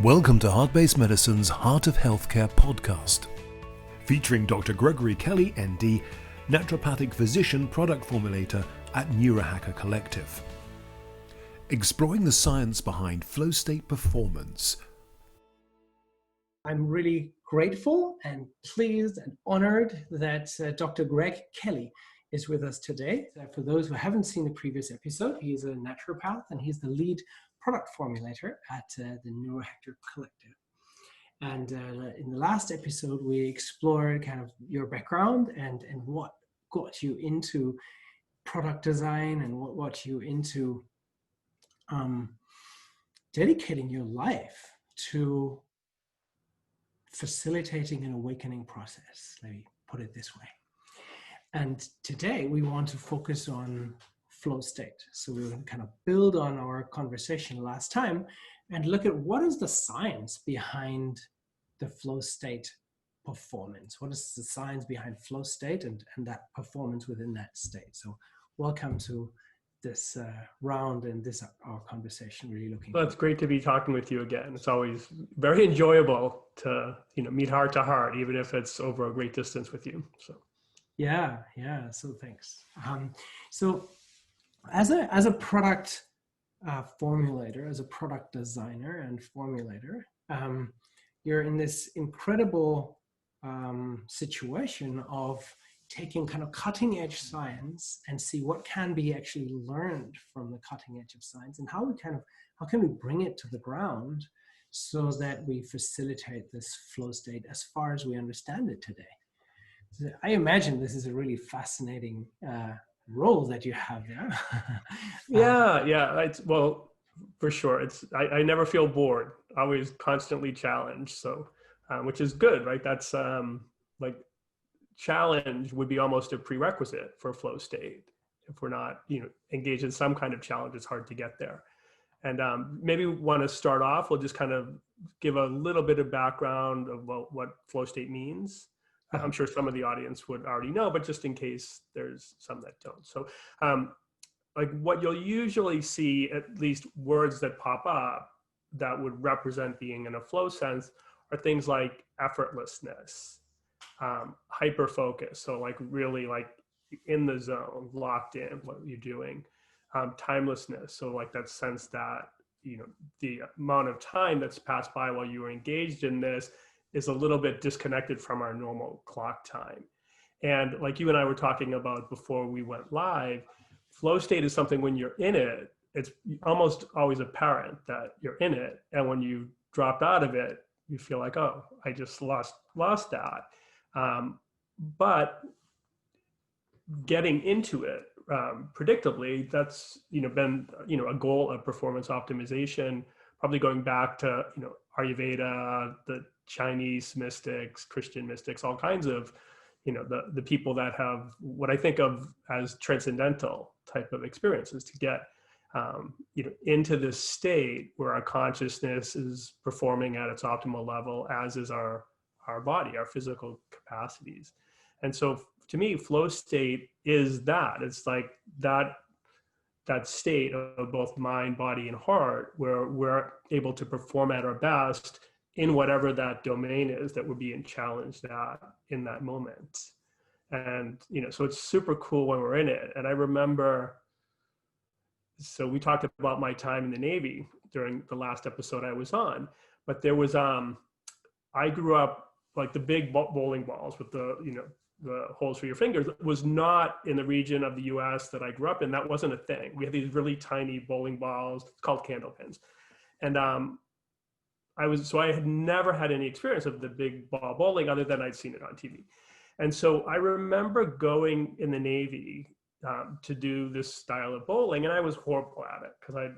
Welcome to Heart-Based Medicine's Heart of Healthcare podcast, featuring Dr. Gregory Kelly, ND, naturopathic physician product formulator at Neurohacker Collective. Exploring the science behind flow state performance. I'm really grateful and pleased and honored that Dr. Greg Kelly is with us today. For those who haven't seen the previous episode, he is a naturopath and he's the lead product formulator at the Neurohacker Collective. And in the last episode, we explored kind of your background and what got you into product design and what got you into dedicating your life to facilitating an awakening process, let me put it this way. And today we want to focus on flow state. So we're going to kind of build on our conversation last time and look at what is the science behind the flow state performance. What is the science behind flow state and that performance within that state? So welcome to this round and this our conversation. Really looking. Well, it's great to be talking with you again. It's always very enjoyable to meet heart to heart, even if it's over a great distance with you. So yeah. So thanks. So as a product formulator, as a product designer and formulator, you're in this incredible situation of taking kind of cutting edge science and see what can be actually learned from the cutting edge of science and how can we bring it to the ground so that we facilitate this flow state as far as we understand it today. So I imagine this is a really fascinating role that you have there. Yeah. Well, for sure. I never feel bored. Always constantly challenged. So, which is good, right? That's challenge would be almost a prerequisite for flow state. If we're not, engaged in some kind of challenge, it's hard to get there. And maybe we want to start off. We'll just kind of give a little bit of background of what flow state means. I'm sure some of the audience would already know, but just in case there's some that don't. So what you'll usually see, at least words that pop up that would represent being in a flow sense, are things like effortlessness, hyper focus. So really in the zone, locked in what you're doing, timelessness. So that sense that, the amount of time that's passed by while you were engaged in this is a little bit disconnected from our normal clock time. And like you and I were talking about before we went live, flow state is something when you're in it, it's almost always apparent that you're in it. And when you drop out of it, you feel like, oh, I just lost that. But getting into it predictably, that's been a goal of performance optimization, probably going back to Ayurveda, the Chinese mystics, Christian mystics, all kinds of the people that have what I think of as transcendental type of experiences to get into this state where our consciousness is performing at its optimal level, as is our body, our physical capacities. And so to me, flow state is that. It's like that state of both mind, body, and heart, where we're able to perform at our best in whatever that domain is that we're being challenged at in that moment. And, so it's super cool when we're in it. And I remember, so we talked about my time in the Navy during the last episode I was on, but there was, I grew up the big bowling balls with the holes for your fingers was not in the region of the US that I grew up in. That wasn't a thing. We had these really tiny bowling balls called candle pins. And I had never had any experience of the big ball bowling other than I'd seen it on TV. And so I remember going in the Navy to do this style of bowling, and I was horrible at it because I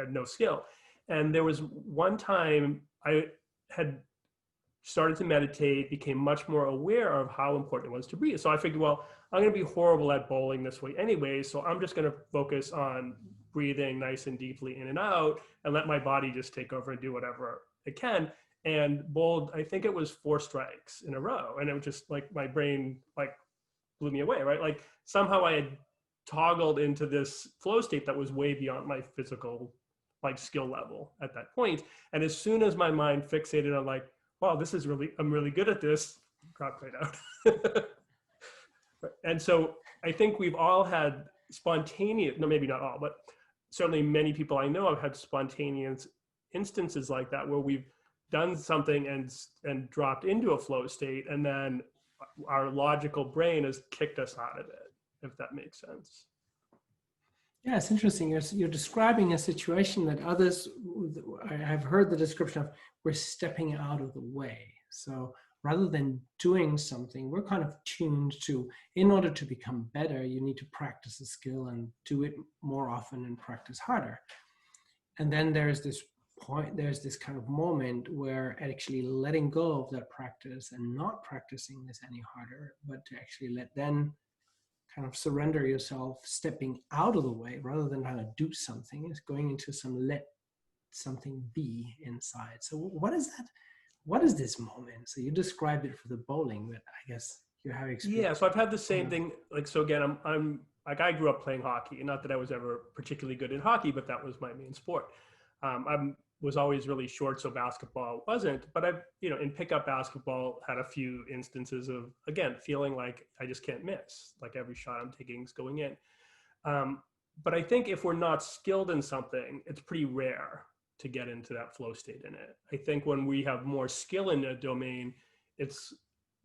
had no skill. And there was one time I had started to meditate, became much more aware of how important it was to breathe. So I figured, well, I'm going to be horrible at bowling this way anyway, so I'm just going to focus on breathing nice and deeply in and out and let my body just take over and do whatever it can. And bowled, I think it was 4 strikes in a row. And it was just my brain blew me away, right? Somehow I had toggled into this flow state that was way beyond my physical like skill level at that point. And as soon as my mind fixated on like, wow, I'm really good at this, crap played out. And so I think we've all had spontaneous, no, maybe not all, but certainly many people I know have had spontaneous instances like that where we've done something and dropped into a flow state, and then our logical brain has kicked us out of it, if that makes sense. Yeah, it's interesting. You're describing a situation that others, I've heard the description of, we're stepping out of the way. So rather than doing something, we're kind of tuned to, in order to become better, you need to practice a skill and do it more often and practice harder. And then there's this point, there's this kind of moment where actually letting go of that practice and not practicing this any harder, but to actually then kind of surrender yourself, stepping out of the way rather than trying to do something, is going into let something be inside. So what is that? What is this moment? So you described it for the bowling, but I guess you have experience. Yeah, so I've had the same thing. Like, so again, I'm like, I grew up playing hockey, and not that I was ever particularly good in hockey, but that was my main sport. I was always really short, so basketball wasn't, but I've, in pickup basketball had a few instances of, again, feeling like I just can't miss, like every shot I'm taking is going in. But I think if we're not skilled in something, it's pretty rare to get into that flow state in it. I think when we have more skill in a domain, it's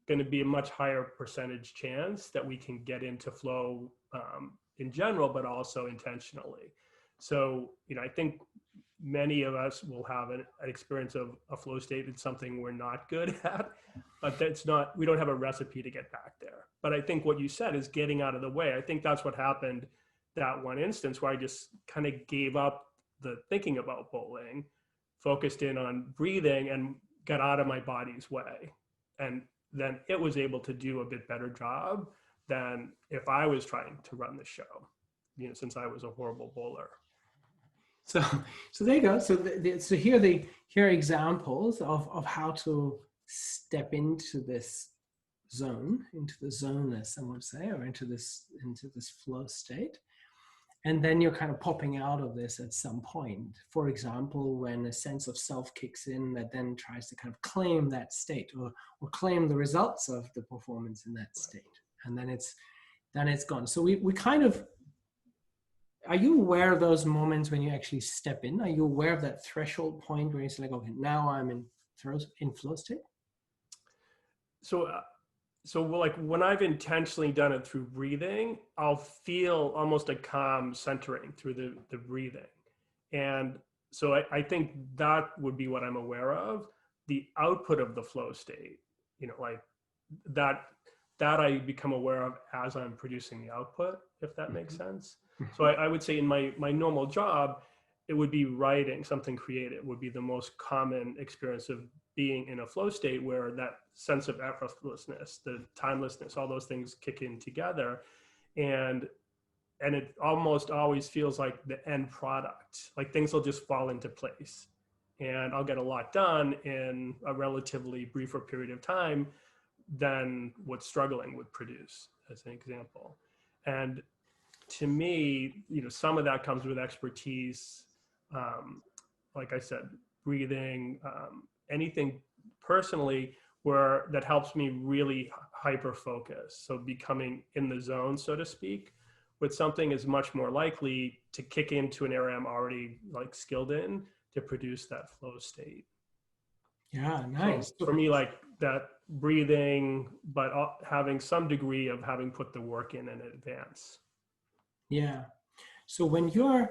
going to be a much higher percentage chance that we can get into flow in general, but also intentionally. So, I think many of us will have an experience of a flow state. It's something we're not good at, but we don't have a recipe to get back there. But I think what you said is getting out of the way. I think that's what happened that one instance where I just kind of gave up the thinking about bowling, focused in on breathing, and got out of my body's way. And then it was able to do a bit better job than if I was trying to run the show, since I was a horrible bowler. So there you go. So here are examples of how to step into this zone, into the zone, as some would say, or into this flow state. And then you're kind of popping out of this at some point. For example, when a sense of self kicks in that then tries to kind of claim that state or claim the results of the performance in that state. And then it's gone. So we kind of, are you aware of those moments when you actually step in? Are you aware of that threshold point where it's like, okay, now I'm in flow state? So like when I've intentionally done it through breathing, I'll feel almost a calm centering through the breathing. And so I think that would be what I'm aware of. The output of the flow state, like that I become aware of as I'm producing the output, if that makes sense. So I would say in my normal job, it would be writing something creative would be the most common experience of being in a flow state, where that sense of effortlessness, the timelessness, all those things kick in together. And it almost always feels like the end product, like things will just fall into place and I'll get a lot done in a relatively briefer period of time than what struggling would produce, as an example. And to me, some of that comes with expertise. Like I said, breathing, anything personally that helps me really hyper focus. So becoming in the zone, so to speak, with something is much more likely to kick into an area I'm already like skilled in to produce that flow state. Yeah, nice. So for me, like that breathing, but having some degree of having put the work in advance. Yeah. So when you're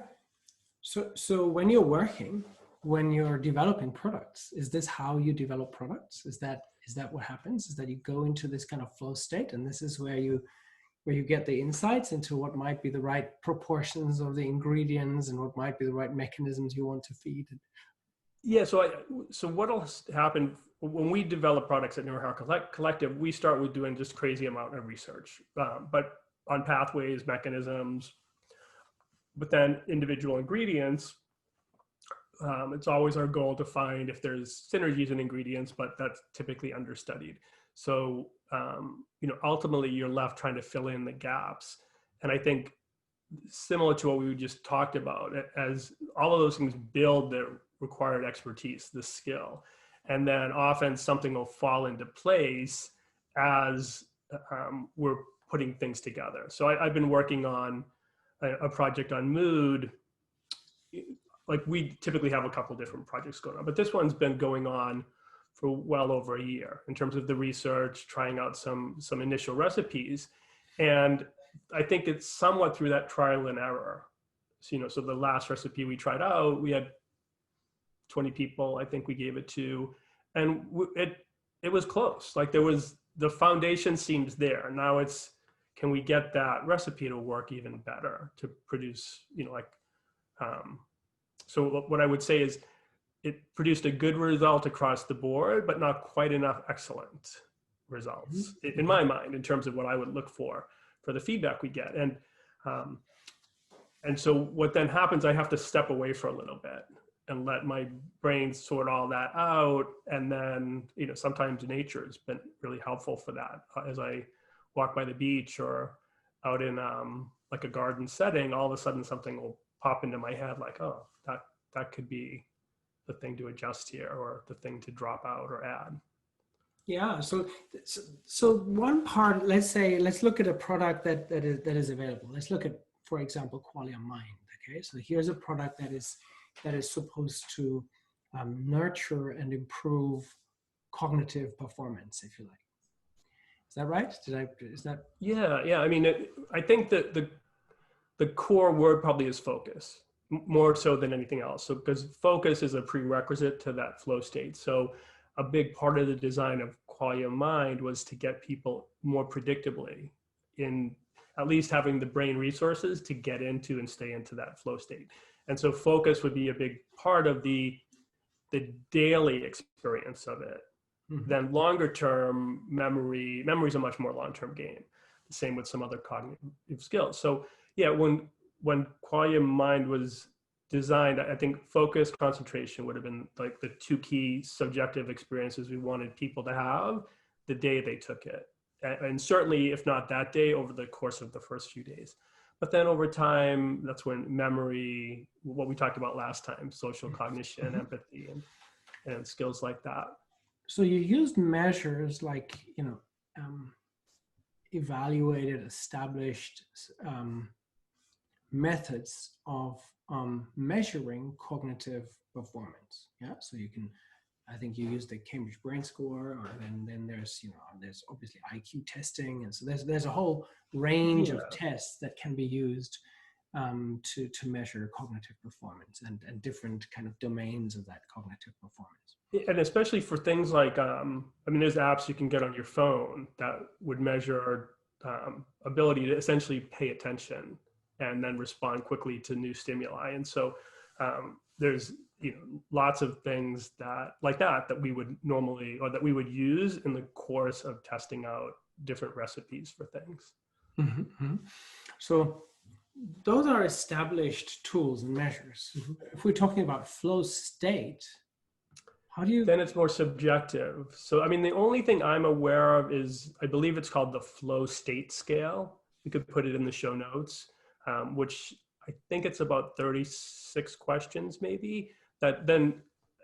working, when you're developing products, is this how you develop products? Is that what happens? Is that you go into this kind of flow state, and this is where you get the insights into what might be the right proportions of the ingredients and what might be the right mechanisms you want to feed? Yeah. So what'll happen when we develop products at NeuroHealth Collective, we start with doing just crazy amount of research, but on pathways, mechanisms, but then individual ingredients. It's always our goal to find if there's synergies in ingredients, but that's typically understudied. So, ultimately you're left trying to fill in the gaps. And I think similar to what we just talked about, as all of those things build the required expertise, the skill. And then often something will fall into place as we're putting things together. So I've been working on a project on mood. Like we typically have a couple different projects going on, but this one's been going on for well over a year in terms of the research, trying out some initial recipes. And I think it's somewhat through that trial and error. So, so the last recipe we tried out, we had 20 people, I think we gave it to, and it was close. Like the foundation seems there. Now it's, can we get that recipe to work even better to produce, so what I would say is it produced a good result across the board, but not quite enough excellent results in my mind, in terms of what I would look for the feedback we get. And so what then happens, I have to step away for a little bit and let my brain sort all that out. And then, sometimes nature has been really helpful for that. As I walk by the beach or out in like a garden setting, all of a sudden something will pop into my head like, oh, that could be the thing to adjust here, or the thing to drop out or add. Yeah. So one part, let's look at a product that is available. Let's look at, for example, Qualia Mind. Okay. So here's a product that is supposed to nurture and improve cognitive performance, if you like. Is that right? Yeah. I mean, I think that the core word probably is focus, more so than anything else. So because focus is a prerequisite to that flow state. So a big part of the design of Qualia Mind was to get people more predictably in at least having the brain resources to get into and stay into that flow state. And so focus would be a big part of the daily experience of it. Mm-hmm. Then longer term memory is a much more long-term game. The same with some other cognitive skills. So yeah, when Qualia Mind was designed, I think focus, concentration would have been like the two key subjective experiences we wanted people to have the day they took it. And certainly, if not that day, over the course of the first few days. But then over time, that's when memory, what we talked about last time, social cognition, mm-hmm. empathy, and skills like that. So you used measures like, evaluated, established methods of measuring cognitive performance. Yeah. So I think you used the Cambridge Brain Score, and then there's obviously IQ testing. And so there's a whole range of tests that can be used to measure cognitive performance and different kind of domains of that cognitive performance. And especially for things like, there's apps you can get on your phone that would measure ability to essentially pay attention and then respond quickly to new stimuli. And so there's lots of things that we would normally, or that we would use in the course of testing out different recipes for things. Mm-hmm. So those are established tools and measures. Mm-hmm. If we're talking about flow state, then it's more subjective. So, the only thing I'm aware of is, I believe it's called the flow state scale. We could put it in the show notes, which I think it's about 36 questions maybe, that then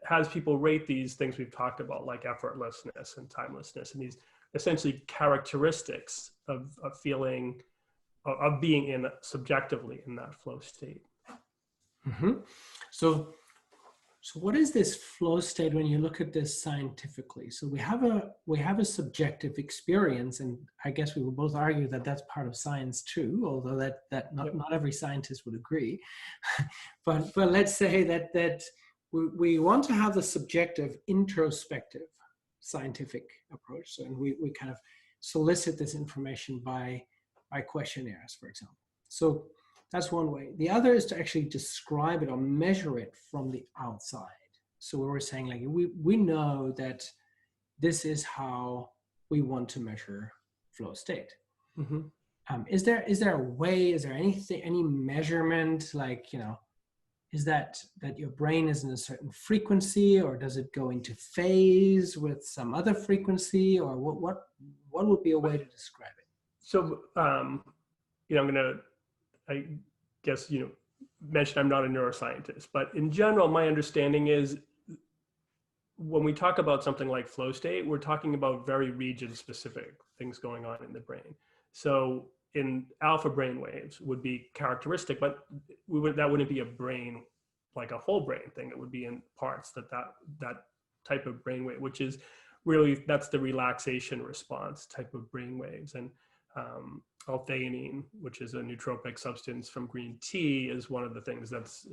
has people rate these things we've talked about, like effortlessness and timelessness, and these essentially characteristics of feeling, of being subjectively in that flow state. Mm-hmm. So what is this flow state when you look at this scientifically? So we have a subjective experience, and I guess we will both argue that that's part of science too, although that not every scientist would agree. but let's say that we want to have the subjective, introspective scientific approach. So, and we kind of solicit this information by questionnaires, for example. So that's one way. The other is to actually describe it or measure it from the outside. So we're saying, like, we know that this is how we want to measure flow state. Mm-hmm. Is there a way, is there any measurement, like, is that your brain is in a certain frequency, or does it go into phase with some other frequency, or what would be a way to describe it? So, guess, mention I'm not a neuroscientist, but in general, my understanding is when we talk about something like flow state, we're talking about very region specific things going on in the brain. So in alpha brain waves would be characteristic, but that wouldn't be a brain, like a whole brain thing. It would be in parts that type of brain wave, which is really, that's the relaxation response type of brain waves. And L-theanine, which is a nootropic substance from green tea, is one of the things that's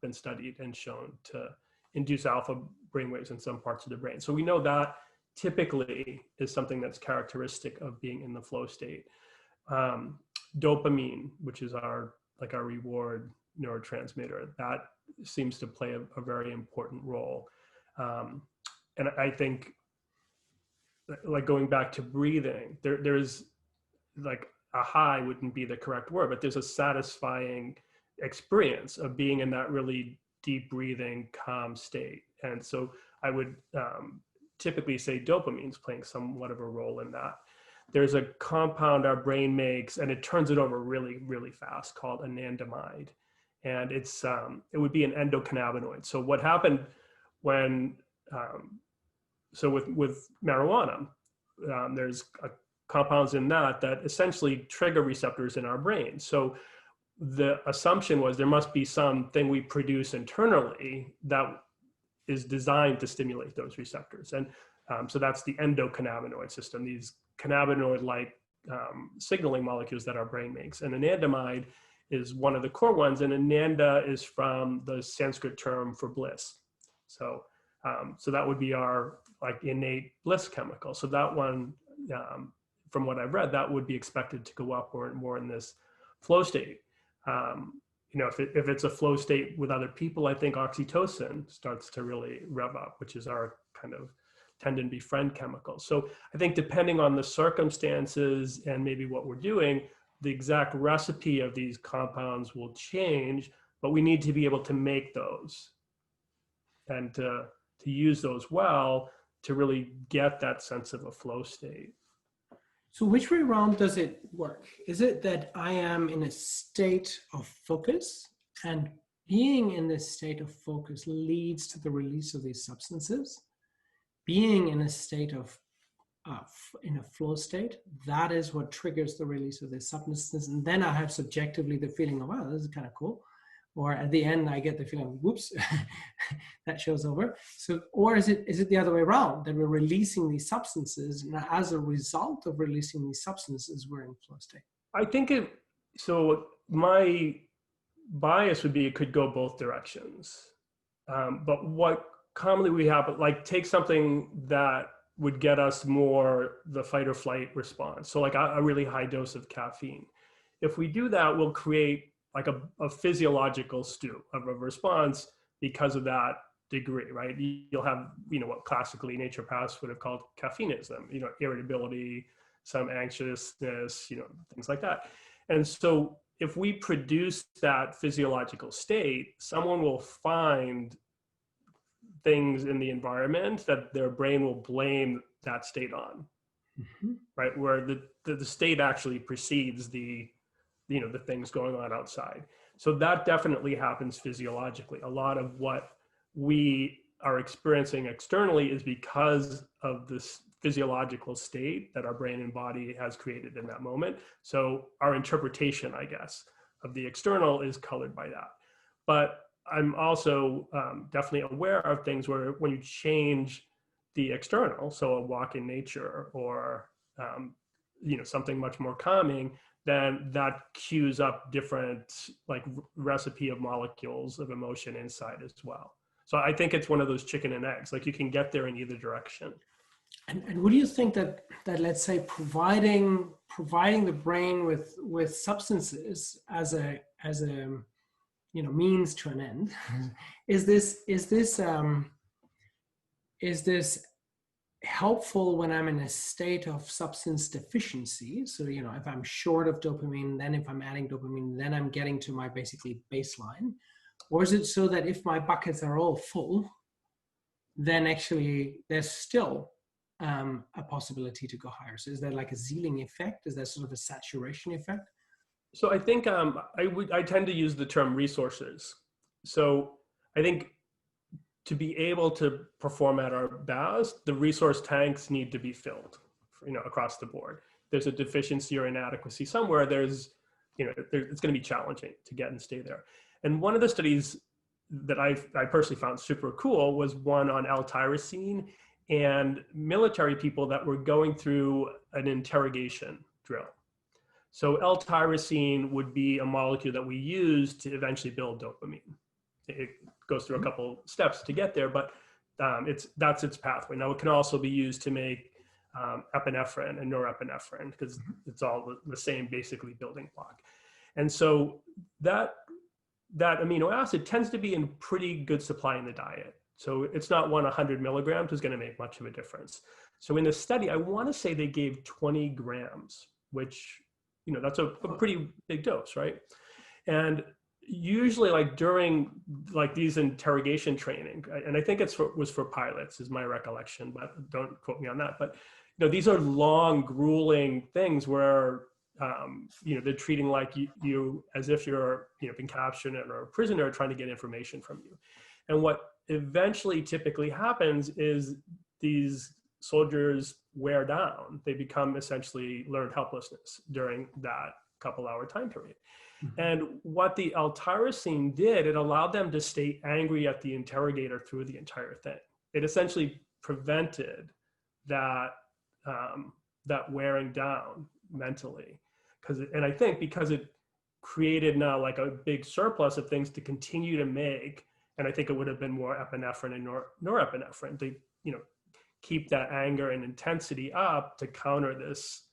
been studied and shown to induce alpha brainwaves in some parts of the brain. So we know that typically is something that's characteristic of being in the flow state. Dopamine, which is our reward neurotransmitter, that seems to play a very important role. And I think, like going back to breathing, there's like a high wouldn't be the correct word, but there's a satisfying experience of being in that really deep breathing, calm state. And so I would typically say dopamine's playing somewhat of a role in that. There's a compound our brain makes, and it turns it over really, really fast, called Anandamide. And it would be an endocannabinoid. So what happened when, with marijuana, there's compounds in that essentially trigger receptors in our brain. So the assumption was there must be something we produce internally that is designed to stimulate those receptors. And so that's the endocannabinoid system, these cannabinoid-like signaling molecules that our brain makes. And anandamide is one of the core ones, and ananda is from the Sanskrit term for bliss. So that would be our innate bliss chemical. So that one, from what I've read, that would be expected to go up or more in this flow state. If it's a flow state with other people, I think oxytocin starts to really rev up, which is our kind of tend and befriend chemical. So I think depending on the circumstances and maybe what we're doing, the exact recipe of these compounds will change, but we need to be able to make those and to use those well to really get that sense of a flow state. So which way around does it work? Is it that I am in a state of focus, and being in this state of focus leads to the release of these substances? Being in a state of, in a flow state, that is what triggers the release of these substances. And then I have subjectively the feeling of, wow, this is kind of cool. Or at the end, I get the feeling, whoops, that show's over. So, or is it the other way around, that we're releasing these substances, and as a result of releasing these substances, we're in flow state? I think so my bias would be it could go both directions. But what commonly we have, take something that would get us more the fight or flight response. So like a really high dose of caffeine. If we do that, we'll create like a physiological stew of a response because of that degree, right? You'll have, what classically naturopaths would have called caffeineism, irritability, some anxiousness, things like that. And so if we produce that physiological state, someone will find things in the environment that their brain will blame that state on, right? Where the state actually precedes the things going on outside. So that definitely happens physiologically. A lot of what we are experiencing externally is because of this physiological state that our brain and body has created in that moment. So our interpretation, I guess, of the external is colored by that. But I'm also definitely aware of things where when you change the external, so a walk in nature or something much more calming, then that cues up different recipe of molecules of emotion inside as well. So I think it's one of those chicken and eggs, you can get there in either direction. And what do you think that let's say providing the brain with substances as a means to an end, is this helpful when I'm in a state of substance deficiency? So, if I'm short of dopamine, then if I'm adding dopamine, then I'm getting to my basically baseline. Or is it so that if my buckets are all full, then actually there's still a possibility to go higher? So is there like a ceiling effect? Is there sort of a saturation effect? So I think I tend to use the term resources. So I think to be able to perform at our best, the resource tanks need to be filled, across the board. There's a deficiency or inadequacy somewhere. It's going to be challenging to get and stay there. And one of the studies that I personally found super cool was one on L-tyrosine and military people that were going through an interrogation drill. So L-tyrosine would be a molecule that we use to eventually build dopamine. It goes through a couple steps to get there, but that's its pathway. Now it can also be used to make epinephrine and norepinephrine, because it's all the same basically building block. And so that amino acid tends to be in pretty good supply in the diet. So it's not 100 milligrams is going to make much of a difference. So in the study, I want to say they gave 20 grams, which, that's a pretty big dose, right? And usually during these interrogation training, and I think was for pilots is my recollection, but don't quote me on that. But, these are long, grueling things where, they're treating you as if you're, been captured or a prisoner trying to get information from you. And what eventually typically happens is these soldiers wear down. They become essentially learned helplessness during that couple-hour time period. Mm-hmm. And what the L-tyrosine did, it allowed them to stay angry at the interrogator through the entire thing. It essentially prevented that wearing down mentally. And I think because it created now a big surplus of things to continue to make, and I think it would have been more epinephrine and norepinephrine to, keep that anger and intensity up to counter this,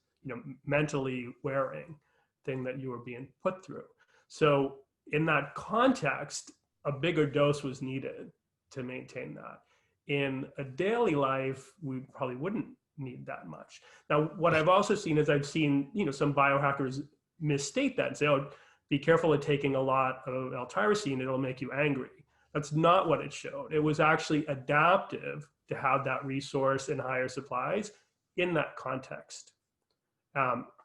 mentally wearing thing that you were being put through. So in that context, a bigger dose was needed to maintain that. In a daily life, we probably wouldn't need that much. Now, what I've also seen is some biohackers misstate that and say, oh, be careful of taking a lot of L-tyrosine, it'll make you angry. That's not what it showed. It was actually adaptive to have that resource in higher supplies in that context.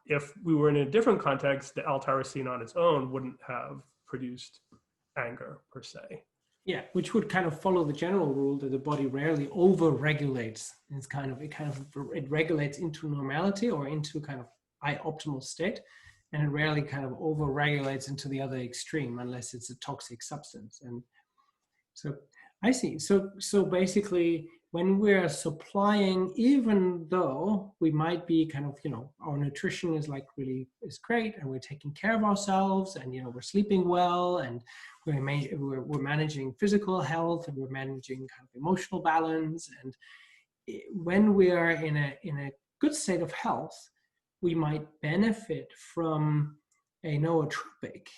If we were in a different context, the L-tyrosine on its own wouldn't have produced anger per se. Yeah, which would kind of follow the general rule that the body rarely over-regulates. It regulates into normality or into kind of optimal state, and it rarely kind of over-regulates into the other extreme unless it's a toxic substance. And so I see. So basically, when we're supplying, even though we might be kind of, our nutrition is is great, and we're taking care of ourselves, and we're sleeping well, and we're managing physical health, and we're managing kind of emotional balance, and when we are in a good state of health, we might benefit from a nootropic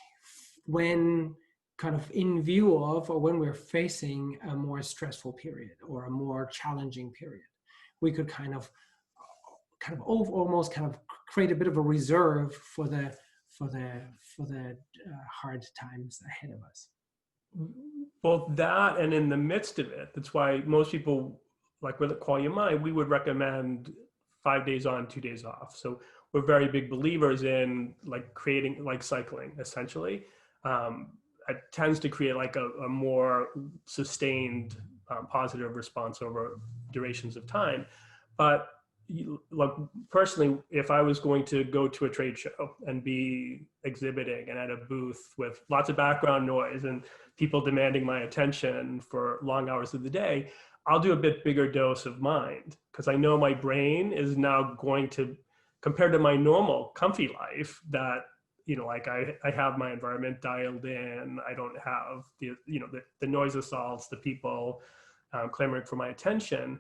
when kind of in view of, or when we're facing a more stressful period or a more challenging period. We could almost create a bit of a reserve for the hard times ahead of us. Both that, and in the midst of it, that's why most people, with Qual Your Mind, we would recommend 5 days on, 2 days off. So we're very big believers in creating cycling, essentially. It tends to create a more sustained positive response over durations of time. But personally, if I was going to go to a trade show and be exhibiting and at a booth with lots of background noise and people demanding my attention for long hours of the day, I'll do a bit bigger dose of mind, because I know my brain is now going to, compared to my normal comfy life, that I have my environment dialed in. I don't have the noise assaults, the people clamoring for my attention.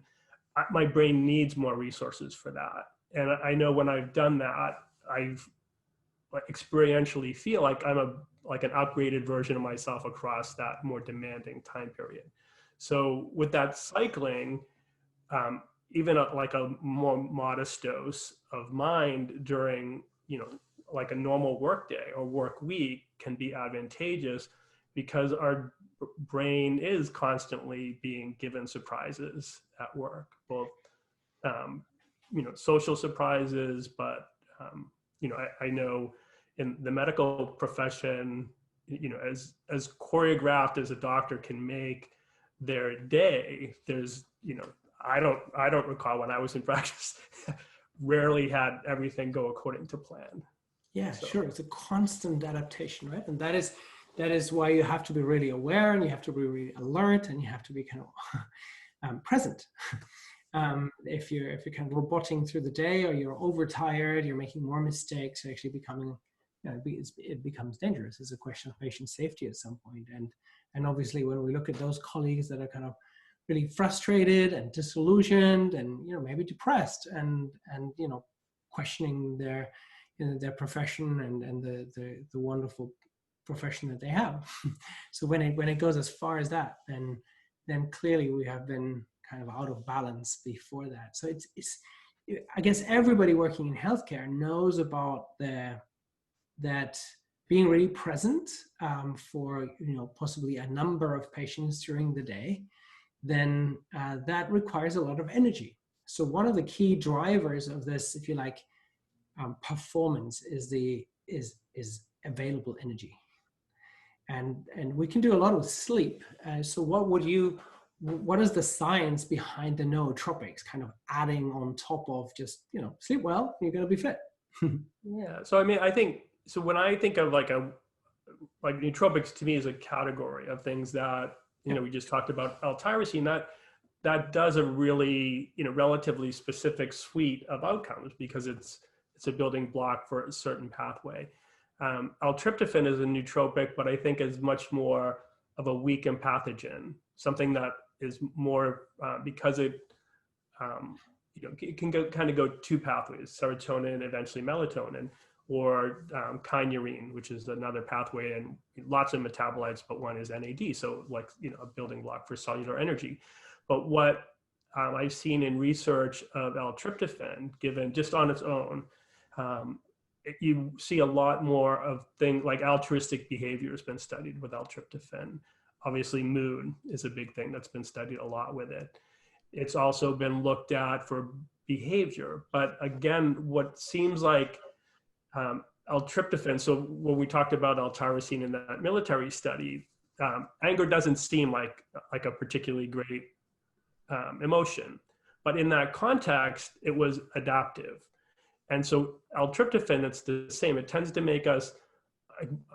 My brain needs more resources for that. And I know when I've done that, I've experientially feel like I'm an upgraded version of myself across that more demanding time period. So with that cycling, even a more modest dose of mind during, a normal work day or work week can be advantageous, because our brain is constantly being given surprises at work, both, social surprises, but, I know in the medical profession, as choreographed as a doctor can make their day, there's, I don't recall when I was in practice, rarely had everything go according to plan. Yeah, so. Sure. It's a constant adaptation, right? And that is why you have to be really aware, and you have to be really alert, and you have to be kind of present. If you're kind of roboting through the day, or you're overtired, you're making more mistakes, you're actually becoming, it becomes dangerous. It's a question of patient safety at some point. And obviously, when we look at those colleagues that are kind of really frustrated and disillusioned, and maybe depressed, and questioning their profession and the wonderful profession that they have. So when it goes as far as that, then clearly we have been kind of out of balance before that. So it's I guess everybody working in healthcare knows about that being really present for possibly a number of patients during the day, then that requires a lot of energy. So one of the key drivers of this, if you like, performance is available energy, and we can do a lot with sleep. So what is the science behind the nootropics, kind of adding on top of just sleep well, you're going to be fit? Yeah. So I mean, I think so. When I think of like nootropics, to me is a category of things that we just talked about L-tyrosine, that does a really relatively specific suite of outcomes, because it's a building block for a certain pathway. L-tryptophan is a nootropic, but I think is much more of a weak pathogen, something that is more because it it can go two pathways: serotonin, eventually melatonin, or kynurenine, which is another pathway, and lots of metabolites, but one is NAD, so like a building block for cellular energy. But what I've seen in research of L-tryptophan, given just on its own, you see a lot more of things like altruistic behavior has been studied with L-tryptophan. Obviously, mood is a big thing that's been studied a lot with it. It's also been looked at for behavior. But again, what seems like L-tryptophan, so when we talked about L-tyrosine in that military study, anger doesn't seem like a particularly great emotion. But in that context, it was adaptive. And so L-tryptophan, it's the same. It tends to make us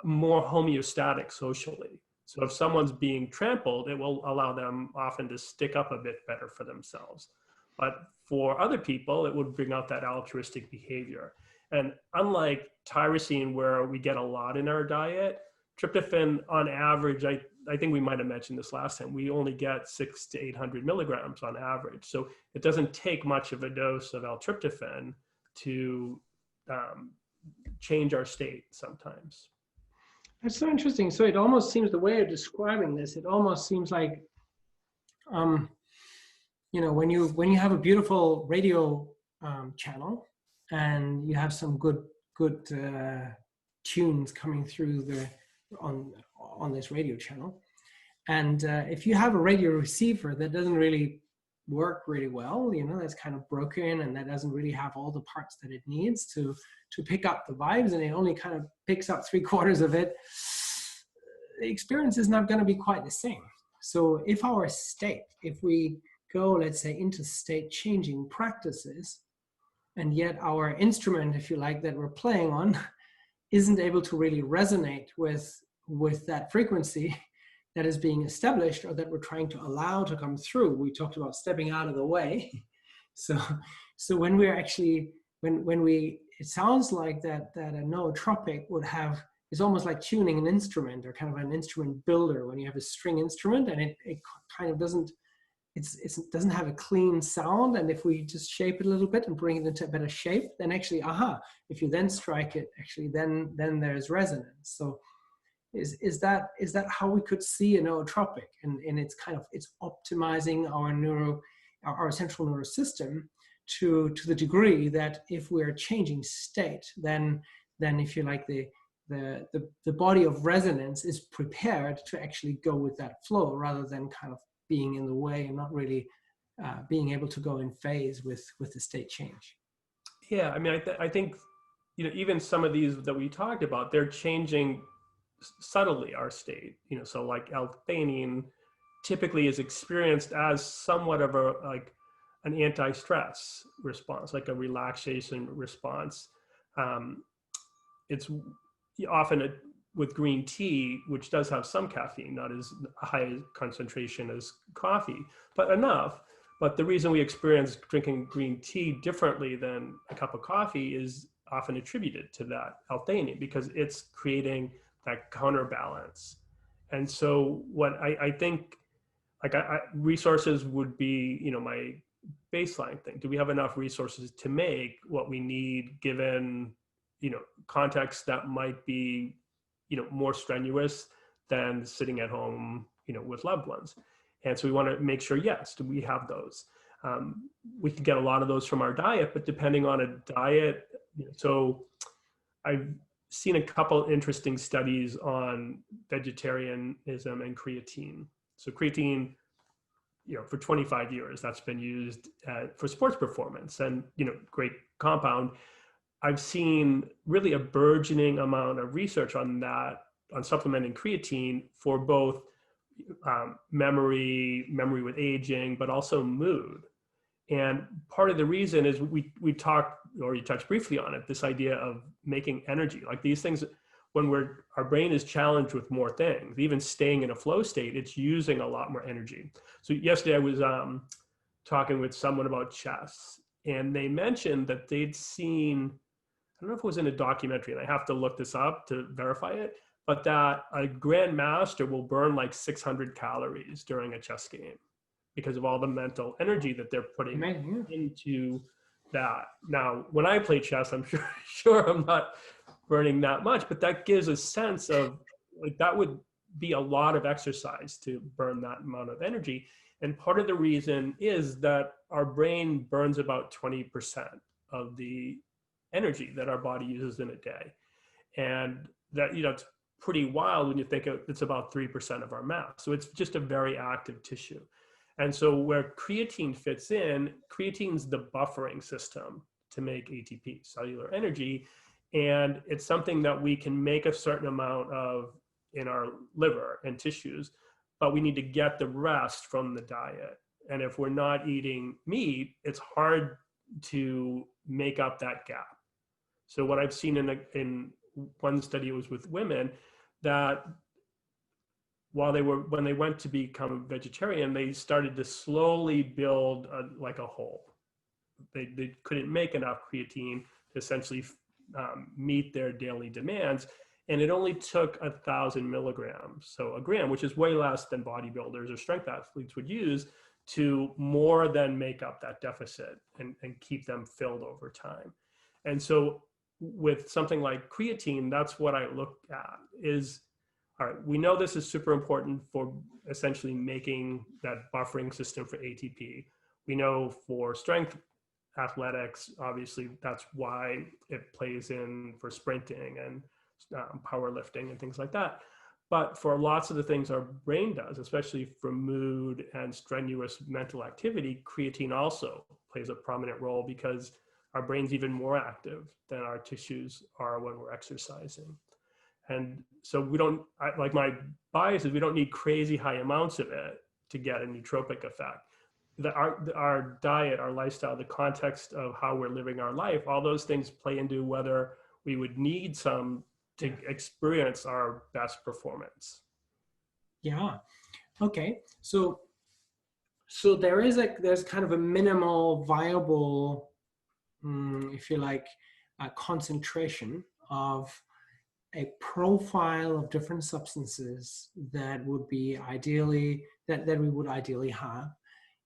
more homeostatic socially. So if someone's being trampled, it will allow them often to stick up a bit better for themselves. But for other people, it would bring out that altruistic behavior. And unlike tyrosine, where we get a lot in our diet, tryptophan on average, I think we might have mentioned this last time, we only get 600 to 800 milligrams on average. So it doesn't take much of a dose of L-tryptophan to change our state sometimes. That's so interesting. So it almost seems, the way you're describing this, it almost seems like, when you have a beautiful radio channel, and you have some good tunes coming through on this radio channel, and if you have a radio receiver that doesn't really work really well, that's kind of broken, and that doesn't really have all the parts that it needs to pick up the vibes, and it only kind of picks up 3/4 of it, the experience is not going to be quite the same. So if we go, let's say, into state changing practices, and yet our instrument, if you like, that we're playing on isn't able to really resonate with that frequency that is being established, or that we're trying to allow to come through. We talked about stepping out of the way. So when we're actually, it sounds like that a nootropic is almost like tuning an instrument, or kind of an instrument builder. When you have a string instrument and it kind of doesn't have a clean sound, and if we just shape it a little bit and bring it into a better shape, then actually, if you then strike it, actually then there's resonance. So is that how we could see a nootropic? And it's optimizing our central nervous system to the degree that if we're changing state, then if you like, the body of resonance is prepared to actually go with that flow, rather than kind of being in the way and not really being able to go in phase with the state change. Yeah, I mean, I think even some of these that we talked about, they're changing subtly our state. So like L-theanine typically is experienced as somewhat of an anti-stress response, like a relaxation response. It's often with green tea, which does have some caffeine, not as high concentration as coffee, but enough. But the reason we experience drinking green tea differently than a cup of coffee is often attributed to that L-theanine, because it's creating that counterbalance. And so what I think, like resources would be, my baseline thing. Do we have enough resources to make what we need given, contexts that might be, more strenuous than sitting at home, with loved ones? And so we want to make sure, yes, do we have those? We can get a lot of those from our diet, but depending on a diet, so I've seen a couple interesting studies on vegetarianism and creatine. So creatine, for 25 years, that's been used for sports performance, and, great compound. I've seen really a burgeoning amount of research on that, on supplementing creatine for both memory with aging, but also mood. And part of the reason is we talked, or you touched briefly on it, this idea of making energy. Like these things, when our brain is challenged with more things, even staying in a flow state, it's using a lot more energy. So yesterday I was talking with someone about chess, and they mentioned that they'd seen, I don't know if it was in a documentary, and I have to look this up to verify it, but that a grandmaster will burn like 600 calories during a chess game because of all the mental energy that they're putting into that. Now, when I play chess, I'm sure I'm not burning that much, but that gives a sense of, like, that would be a lot of exercise to burn that amount of energy. And part of the reason is that our brain burns about 20% of the energy that our body uses in a day. And that, it's pretty wild when you think it's about 3% of our mass. So it's just a very active tissue. And so where creatine fits in, creatine's the buffering system to make ATP, cellular energy. And it's something that we can make a certain amount of in our liver and tissues, but we need to get the rest from the diet. And if we're not eating meat, it's hard to make up that gap. So what I've seen in one study, it was with women, that when they went to become a vegetarian, they started to slowly build like a hole. They couldn't make enough creatine to essentially meet their daily demands. And it only took 1,000 milligrams, so a gram, which is way less than bodybuilders or strength athletes would use, to more than make up that deficit and keep them filled over time. And so with something like creatine, that's what I look at is, all right, we know this is super important for essentially making that buffering system for ATP. We know for strength athletics, obviously, that's why it plays in for sprinting and powerlifting and things like that. But for lots of the things our brain does, especially for mood and strenuous mental activity, creatine also plays a prominent role because our brain's even more active than our tissues are when we're exercising. And so like my bias is we don't need crazy high amounts of it to get a nootropic effect. Our diet, our lifestyle, the context of how we're living our life, all those things play into whether we would need some to experience our best performance. Yeah. Okay. So there's kind of a minimal viable, if you like, a concentration of a profile of different substances that would be ideally, that we would ideally have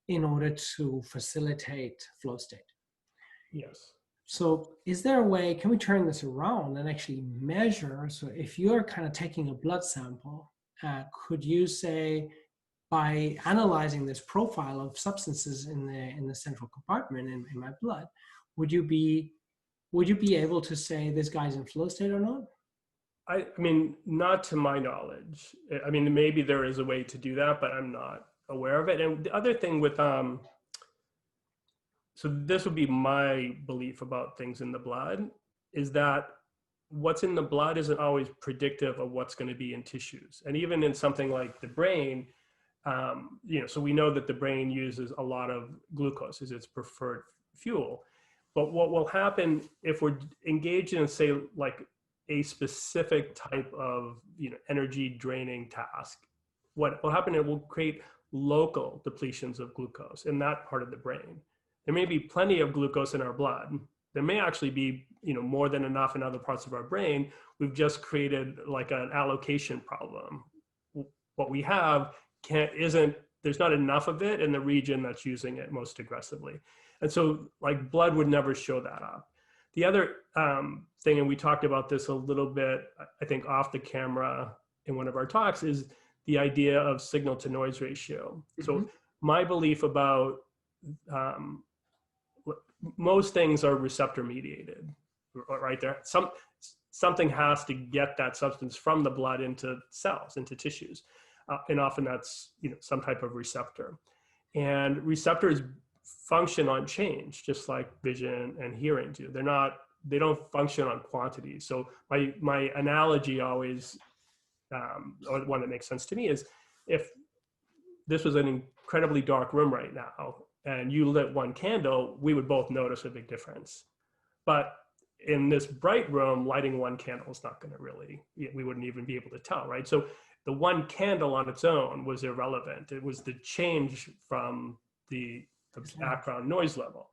in order to facilitate flow state. Yes. So is there a way, can we turn this around and actually measure? So if you're kind of taking a blood sample, could you say, by analyzing this profile of substances in the central compartment in my blood, would you be able to say this guy's in flow state or not? I mean, not to my knowledge. I mean, maybe there is a way to do that, but I'm not aware of it. And the other thing with, so this would be my belief about things in the blood, is that what's in the blood isn't always predictive of what's going to be in tissues. And even in something like the brain, so we know that the brain uses a lot of glucose as its preferred fuel. But what will happen if we're engaged in, say, like a specific type of energy draining task, what will happen, it will create local depletions of glucose in that part of the brain. There may be plenty of glucose in our blood. There may actually be more than enough in other parts of our brain. We've just created like an allocation problem. What we have there's not enough of it in the region that's using it most aggressively. And so like blood would never show that up. The other thing, and we talked about this a little bit, I think off the camera in one of our talks, is the idea of signal to noise ratio. Mm-hmm. So my belief about most things are receptor mediated, right? There, something has to get that substance from the blood into cells, into tissues. And often that's some type of receptor. And receptors function on change, just like vision and hearing do. They don't function on quantity. So my analogy always, or one that makes sense to me, is if this was an incredibly dark room right now and you lit one candle, we would both notice a big difference. But in this bright room, lighting one candle is not going to really, we wouldn't even be able to tell, right? So the one candle on its own was irrelevant. It was the change from the background noise level.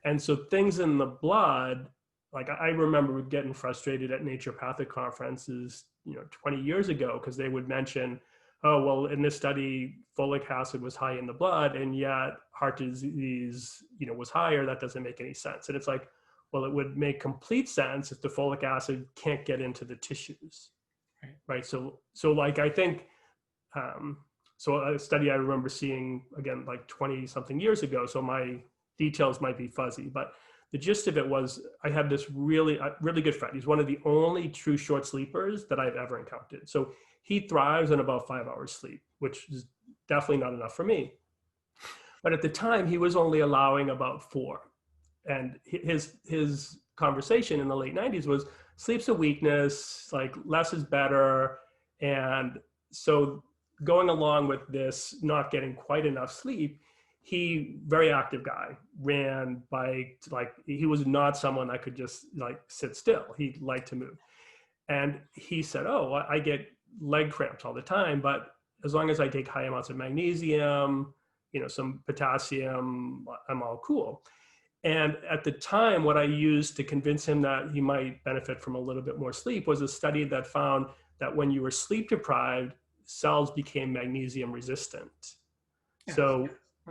And so things in the blood, like I remember getting frustrated at naturopathic conferences, 20 years ago, because they would mention, oh, well, in this study, folic acid was high in the blood, and yet heart disease, was higher. That doesn't make any sense. And it's like, well, it would make complete sense if the folic acid can't get into the tissues, right? So like, I think, so a study I remember seeing, again, like 20 something years ago, so my details might be fuzzy, but the gist of it was I had this really good friend. He's one of the only true short sleepers that I've ever encountered. So he thrives on about 5 hours sleep, which is definitely not enough for me. But at the time, he was only allowing about 4. And his conversation in the late 90s was sleep's a weakness, like less is better. And so going along with this, not getting quite enough sleep, very active guy, ran, biked, like he was not someone that could just like sit still. He liked to move. And he said, oh, I get leg cramps all the time, but as long as I take high amounts of magnesium, some potassium, I'm all cool. And at the time, what I used to convince him that he might benefit from a little bit more sleep was a study that found that when you were sleep deprived, cells became magnesium resistant. Yes.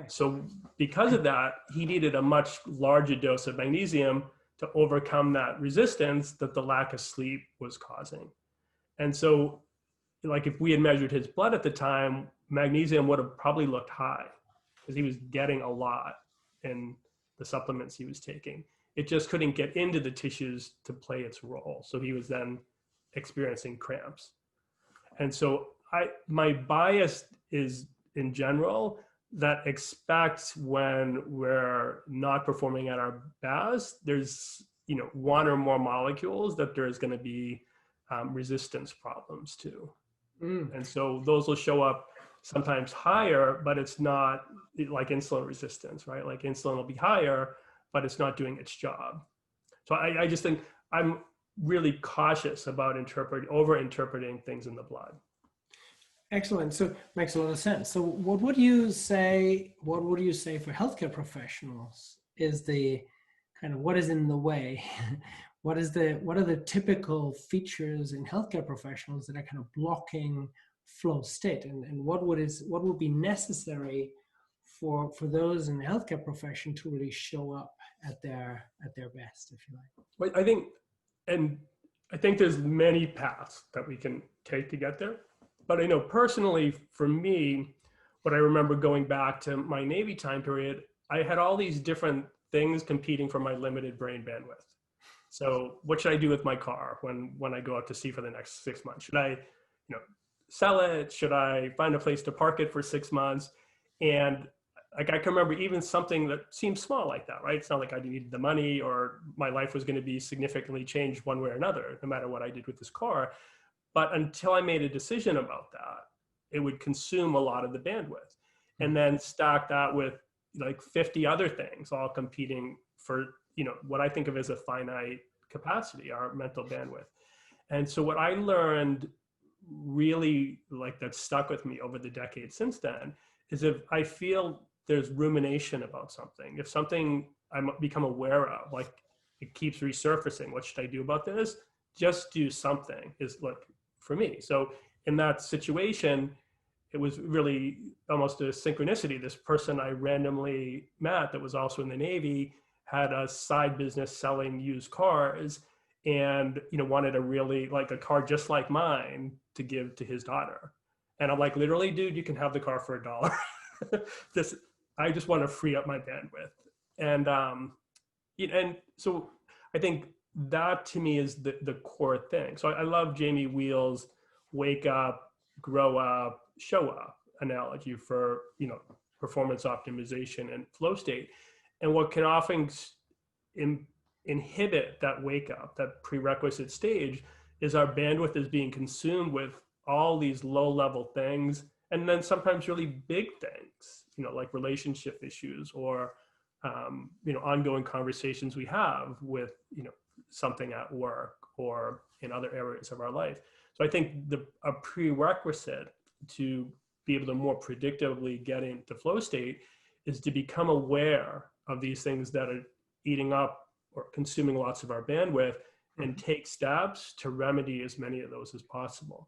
So because of that, he needed a much larger dose of magnesium to overcome that resistance that the lack of sleep was causing. And so, like if we had measured his blood at the time, magnesium would have probably looked high because he was getting a lot in the supplements he was taking. It just couldn't get into the tissues to play its role. So he was then experiencing cramps. And so my bias is in general that expect when we're not performing at our best, there's, one or more molecules that there's going to be resistance problems to. And so those will show up sometimes higher, but it's not like insulin resistance, right? Like insulin will be higher, but it's not doing its job. So I just think I'm really cautious about over-interpreting things in the blood. Excellent. So makes a lot of sense. So what would you say for healthcare professionals is the kind of what is in the way? What are the typical features in healthcare professionals that are kind of blocking flow state, and what would be necessary for those in the healthcare profession to really show up at their best, if you like? I think there's many paths that we can take to get there. But I know personally, for me, what I remember going back to my Navy time period, I had all these different things competing for my limited brain bandwidth. So what should I do with my car when I go out to sea for the next 6 months? Should I, sell it? Should I find a place to park it for 6 months? And like I can remember even something that seemed small like that, right? It's not like I needed the money or my life was going to be significantly changed one way or another, no matter what I did with this car. But until I made a decision about that, it would consume a lot of the bandwidth. And then stack that with like 50 other things, all competing for, what I think of as a finite capacity, our mental bandwidth. And so what I learned really like that stuck with me over the decades since then is if I feel there's rumination about something, if something I become aware of, like it keeps resurfacing, what should I do about this? Just do something is like for me. So in that situation, it was really almost a synchronicity. This person I randomly met that was also in the Navy had a side business selling used cars and, wanted a really like a car just like mine to give to his daughter. And I'm like, literally, dude, you can have the car for $1. I just want to free up my bandwidth. And, and so I think that to me is the core thing. So I love Jamie Wheel's wake up, grow up, show up analogy for, performance optimization and flow state. And what can often inhibit that wake up, that prerequisite stage, is our bandwidth is being consumed with all these low level things. And then sometimes really big things, like relationship issues or, ongoing conversations we have with, something at work or in other areas of our life. So I think a prerequisite to be able to more predictably get into flow state is to become aware of these things that are eating up or consuming lots of our bandwidth and take steps to remedy as many of those as possible.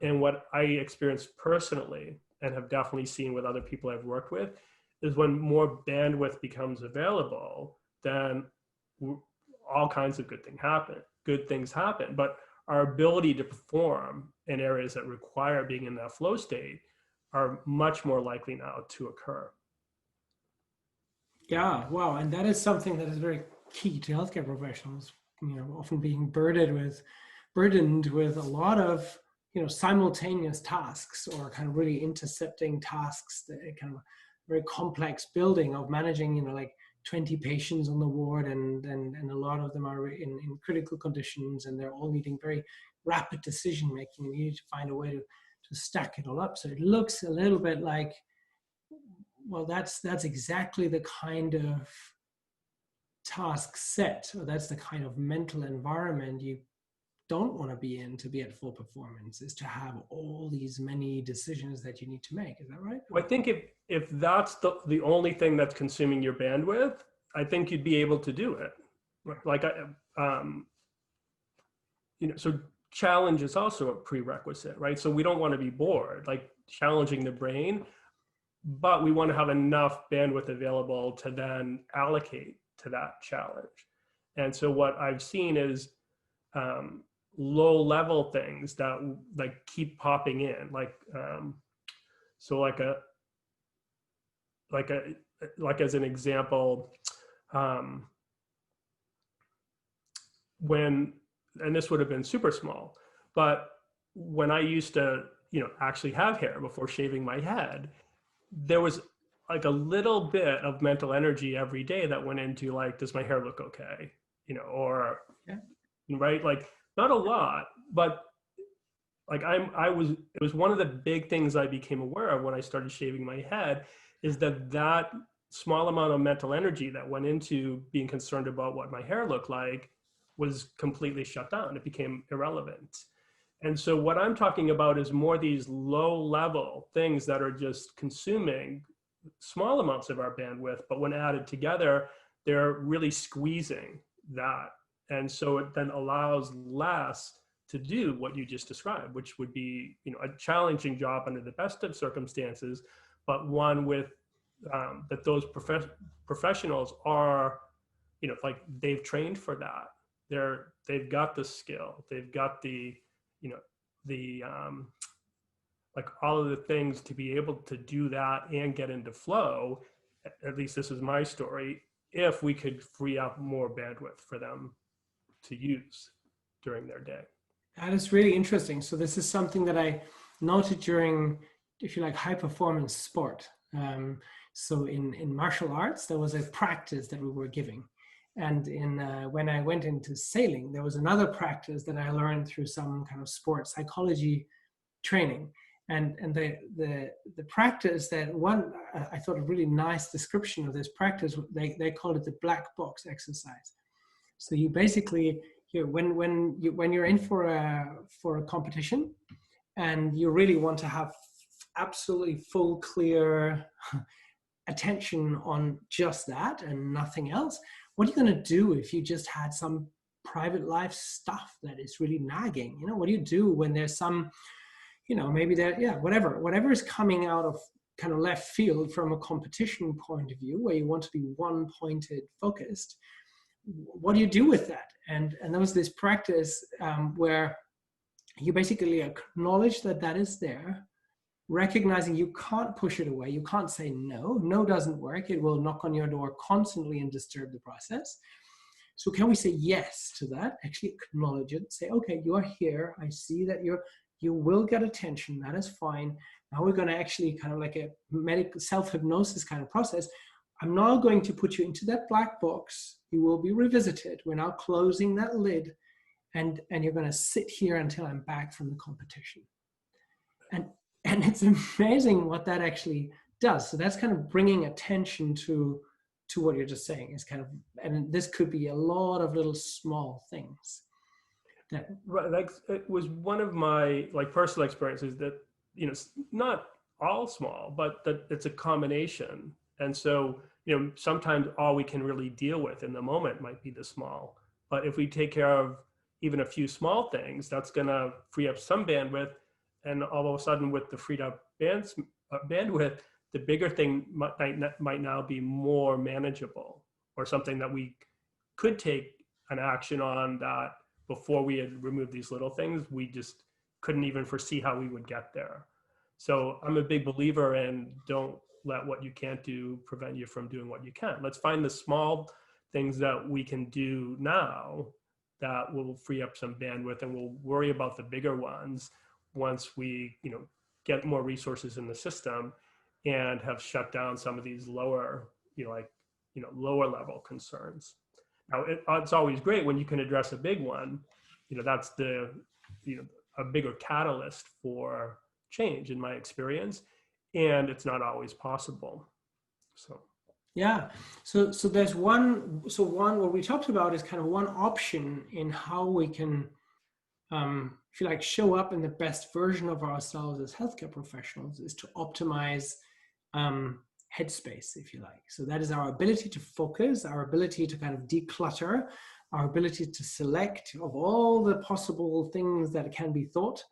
And what I experienced personally and have definitely seen with other people I've worked with is when more bandwidth becomes available, then all kinds of good things happen. But our ability to perform in areas that require being in that flow state are much more likely now to occur. Yeah, wow. And that is something that is very key to healthcare professionals, often being burdened with a lot of, simultaneous tasks or kind of really intercepting tasks, that kind of very complex building of managing, like 20 patients on the ward and a lot of them are in critical conditions and they're all needing very rapid decision making, and you need to find a way to stack it all up. So it looks a little bit like, well, that's exactly the kind of task set, or that's the kind of mental environment you don't want to be in to be at full performance, is to have all these many decisions that you need to make. Is that right? I think if that's the only thing that's consuming your bandwidth, I think you'd be able to do it. Like, so challenge is also a prerequisite, right? So we don't want to be bored, like challenging the brain, but we want to have enough bandwidth available to then allocate to that challenge. And so what I've seen is low level things that like keep popping in, like as an example, when, and this would have been super small, but when I used to, actually have hair before shaving my head, there was like a little bit of mental energy every day that went into like, does my hair look okay? Or, right? Like not a lot, but like it was one of the big things I became aware of when I started shaving my head, is that small amount of mental energy that went into being concerned about what my hair looked like was completely shut down. It became irrelevant. And so what I'm talking about is more these low level things that are just consuming small amounts of our bandwidth, but when added together, they're really squeezing that. And so it then allows less to do what you just described, which would be, a challenging job under the best of circumstances, but one with that those professionals are, like they've trained for that. They've got the skill, they've got the, like all of the things to be able to do that and get into flow. At least this is my story. If we could free up more bandwidth for them to use during their day. That is really interesting. So this is something that I noted during, if you like, high performance sport. So in martial arts, there was a practice that we were giving. And when I went into sailing, there was another practice that I learned through some kind of sports psychology training. And the practice that one, I thought a really nice description of this practice, they called it the black box exercise. So you basically, when you're in for a competition and you really want to have absolutely full, clear attention on just that and nothing else, what are you going to do if you just had some private life stuff that is really nagging? What do you do when there's some, maybe that, whatever is coming out of kind of left field from a competition point of view, where you want to be one-pointed focused? What do you do with that? And there was this practice where you basically acknowledge that is there, recognizing you can't push it away. You can't say no. No doesn't work. It will knock on your door constantly and disturb the process. So can we say yes to that? Actually acknowledge it. Say, okay, you are here. I see that you will get attention. That is fine. Now we're going to actually kind of like a medical self-hypnosis kind of process. I'm now going to put you into that black box. You will be revisited. We're now closing that lid, and you're going to sit here until I'm back from the competition. And it's amazing what that actually does. So that's kind of bringing attention to what you're just saying. Is kind of, and this could be a lot of little small things. Right, like it was one of my personal experiences that it's not all small, but that it's a combination. And so sometimes all we can really deal with in the moment might be the small. But if we take care of even a few small things, that's going to free up some bandwidth. And all of a sudden, with the freed up bandwidth, the bigger thing might now be more manageable, or something that we could take an action on that before we had removed these little things, we just couldn't even foresee how we would get there. So I'm a big believer in don't let what you can't do prevent you from doing what you can. Let's find the small things that we can do now that will free up some bandwidth, and we'll worry about the bigger ones once we get more resources in the system and have shut down some of these lower lower level concerns. Now it's always great when you can address a big one. That's the a bigger catalyst for change in my experience, and it's not always possible. So yeah, so there's one what we talked about is kind of one option in how we can if you like show up in the best version of ourselves as healthcare professionals, is to optimize headspace, if you like. So that is our ability to focus, our ability to kind of declutter, our ability to select of all the possible things that can be thought,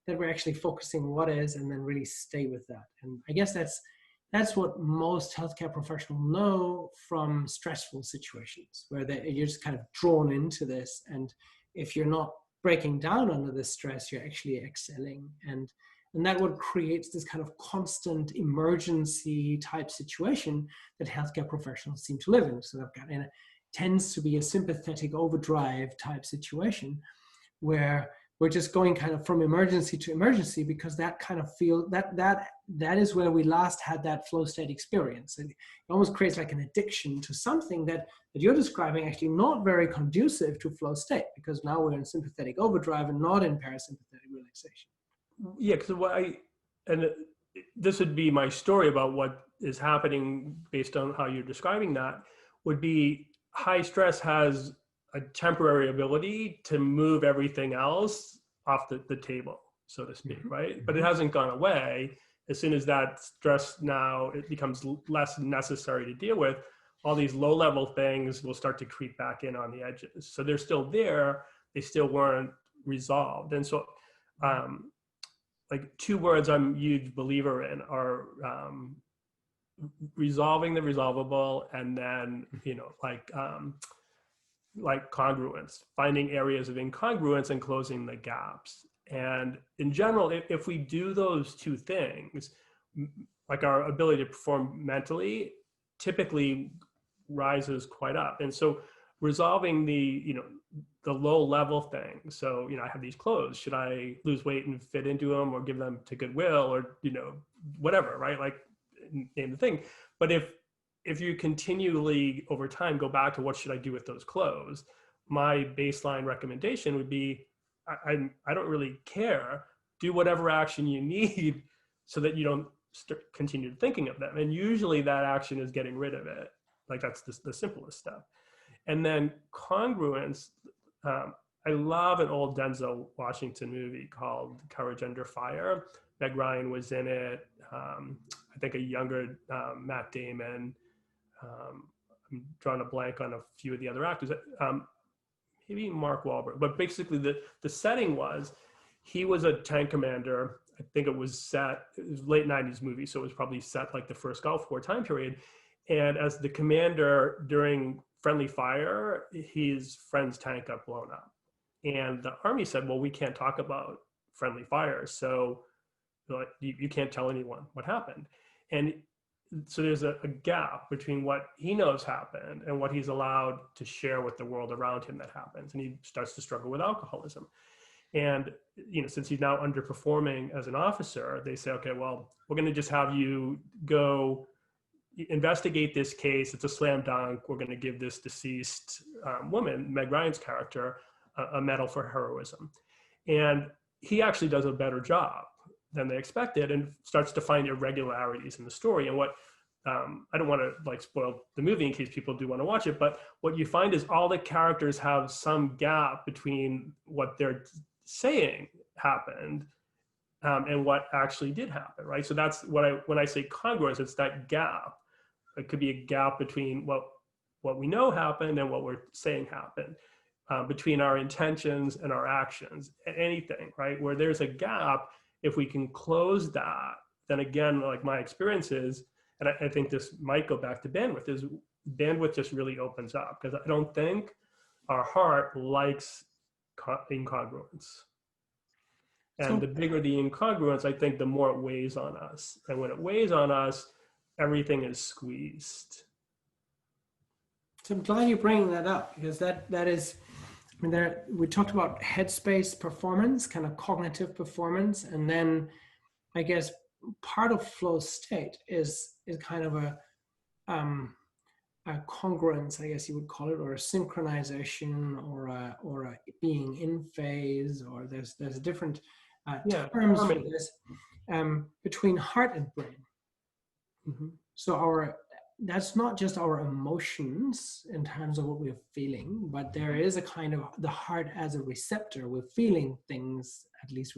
that we're actually focusing what is, and then really stay with that. And I guess that's what most healthcare professionals know from stressful situations, where you're just kind of drawn into this. And if you're not breaking down under the stress, you're actually excelling. And that what creates this kind of constant emergency type situation that healthcare professionals seem to live in. So they've got, tends to be a sympathetic overdrive type situation where we're just going kind of from emergency to emergency, because that kind of that is where we last had that flow state experience. It almost creates like an addiction to something that you're describing, actually not very conducive to flow state, because now we're in sympathetic overdrive and not in parasympathetic relaxation. Yeah, because this would be my story about what is happening based on how you're describing that, would be high stress has a temporary ability to move everything else off the table, so to speak, right? But it hasn't gone away. As soon as that stress now, it becomes less necessary to deal with, all these low-level things will start to creep back in on the edges. So they're still there, they still weren't resolved. And so like two words I'm a huge believer in are resolving the resolvable, and then like congruence, finding areas of incongruence and closing the gaps. And in general, if we do those two things, like our ability to perform mentally typically rises quite up. And so resolving the low level things. So, I have these clothes, should I lose weight and fit into them, or give them to Goodwill, or, whatever, right? Like name the thing. But if you continually over time go back to what should I do with those clothes, my baseline recommendation would be, I don't really care. Do whatever action you need so that you don't continue thinking of them. And usually that action is getting rid of it. Like that's the simplest step. And then congruence, I love an old Denzel Washington movie called Courage Under Fire. Meg Ryan was in it. I think a younger Matt Damon. I'm drawing a blank on a few of the other actors. Maybe Mark Wahlberg. But basically the setting was, he was a tank commander. I think it was late 90s movie, so it was probably set like the first Gulf War time period. And as the commander during friendly fire, his friend's tank got blown up. And the army said, well, we can't talk about friendly fire. So you can't tell anyone what happened. And so there's a gap between what he knows happened and what he's allowed to share with the world around him that happens. And he starts to struggle with alcoholism. And, since he's now underperforming as an officer, they say, okay, well, we're going to just have you go investigate this case. It's a slam dunk. We're going to give this deceased woman, Meg Ryan's character, a medal for heroism. And he actually does a better job than they expected and starts to find irregularities in the story. And what, I don't want to spoil the movie in case people do want to watch it, but what you find is all the characters have some gap between what they're saying happened and what actually did happen, right? So that's when I say congruence, it's that gap. It could be a gap between what we know happened and what we're saying happened, between our intentions and our actions, anything, right? Where there's a gap, if we can close that, then again, like my experience is, and I think this might go back to bandwidth, is bandwidth just really opens up, because I don't think our heart likes incongruence. And the bigger the incongruence, I think the more it weighs on us. And when it weighs on us, everything is squeezed. So I'm glad you're bringing that up, because that is, we talked about headspace performance, kind of cognitive performance, and then I guess part of flow state is kind of a congruence, I guess you would call it, or a synchronization, or a being in phase, or there's different terms for this, between heart and brain. Mm-hmm. So that's not just our emotions in terms of what we're feeling, but there is a kind of the heart as a receptor. We're feeling things, at least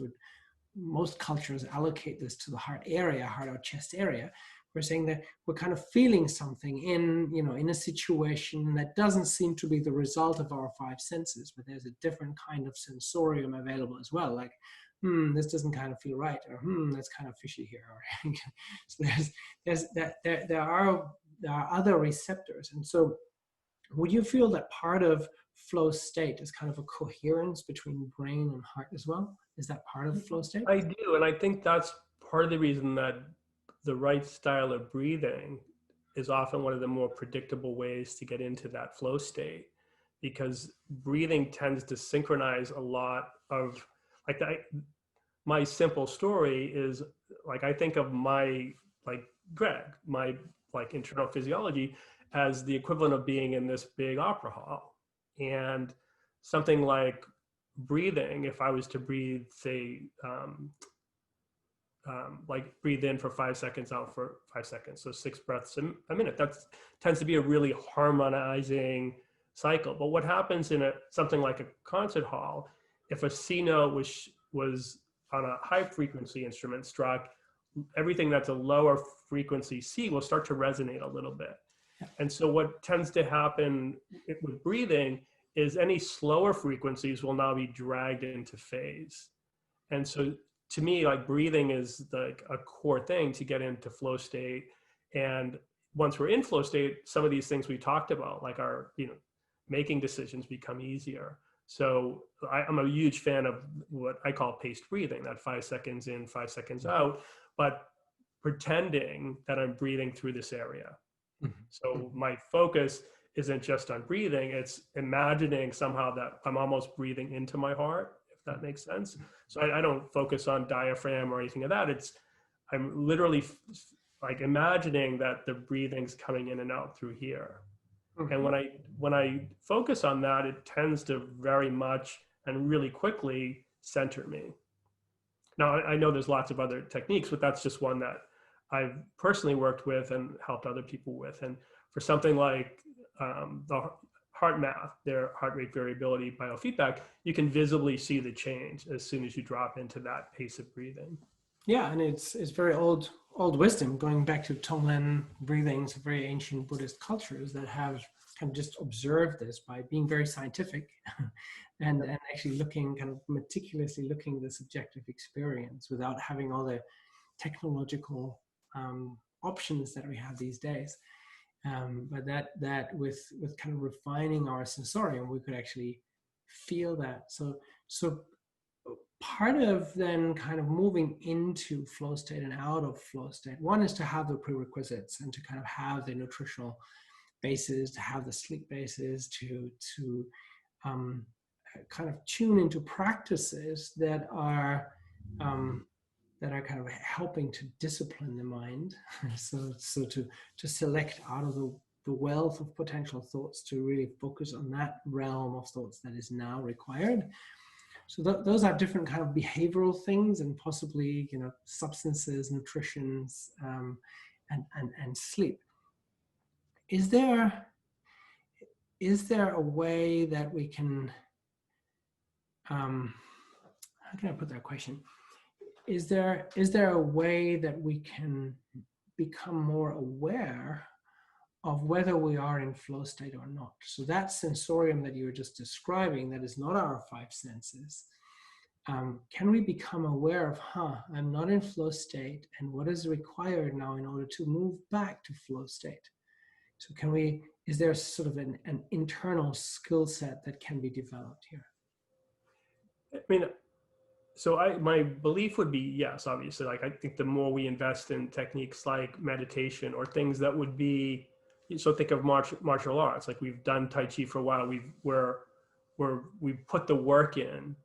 most cultures allocate this to the heart or chest area. We're saying that we're kind of feeling something in a situation that doesn't seem to be the result of our five senses, but there's a different kind of sensorium available as well. Like, this doesn't kind of feel right, or that's kind of fishy here. Or so there are other receptors. And so would you feel that part of flow state is kind of a coherence between brain and heart as well? Is that part of flow state? I do. And I think that's part of the reason that the right style of breathing is often one of the more predictable ways to get into that flow state, because breathing tends to synchronize a lot of my simple story is I think of my Greg, my internal physiology as the equivalent of being in this big opera hall. And something like breathing, if I was to breathe, say, breathe in for 5 seconds, out for 5 seconds, so 6 breaths a minute, that tends to be a really harmonizing cycle. But what happens in something like a concert hall, if a C note was on a high frequency instrument struck, everything that's a lower frequency C will start to resonate a little bit. And so what tends to happen with breathing is any slower frequencies will now be dragged into phase. And so to me, breathing is a core thing to get into flow state. And once we're in flow state, some of these things we talked about, our making decisions become easier. So I'm a huge fan of what I call paced breathing, that 5 seconds in, 5 seconds out, but pretending that I'm breathing through this area. Mm-hmm. So my focus isn't just on breathing, it's imagining somehow that I'm almost breathing into my heart, if that makes sense. So I don't focus on diaphragm or anything of that. I'm literally like imagining that the breathing's coming in and out through here. Mhm. And when I focus on that, it tends to very much and really quickly center me. Now, I know there's lots of other techniques, but that's just one that I've personally worked with and helped other people with. And for something like the heart math, their heart rate variability biofeedback, you can visibly see the change as soon as you drop into that pace of breathing. Yeah, and it's very old wisdom, going back to Tonglen breathings, very ancient Buddhist cultures that have kind of just observed this by being very scientific and actually looking, kind of meticulously looking at the subjective experience without having all the technological options that we have these days. But that with kind of refining our sensorium, we could actually feel that. So part of then kind of moving into flow state and out of flow state, one is to have the prerequisites and to kind of have the nutritional basis, to have the sleep basis, to kind of tune into practices that are kind of helping to discipline the mind. so to select out of the wealth of potential thoughts, to really focus on that realm of thoughts that is now required. So those are different kind of behavioral things, and possibly, you know, substances, nutrition, and sleep. Is there a way that we can, how can I put that question? Is there a way that we can become more aware of whether we are in flow state or not? So that sensorium that you were just describing, that is not our five senses, can we become aware of, I'm not in flow state, and what is required now in order to move back to flow state? So is there sort of an internal skill set that can be developed here? I mean, so my belief would be yes, obviously. Like, I think the more we invest in techniques like meditation or things that would be, so think of martial arts. Like, we've done Tai Chi for a while. We've put the work in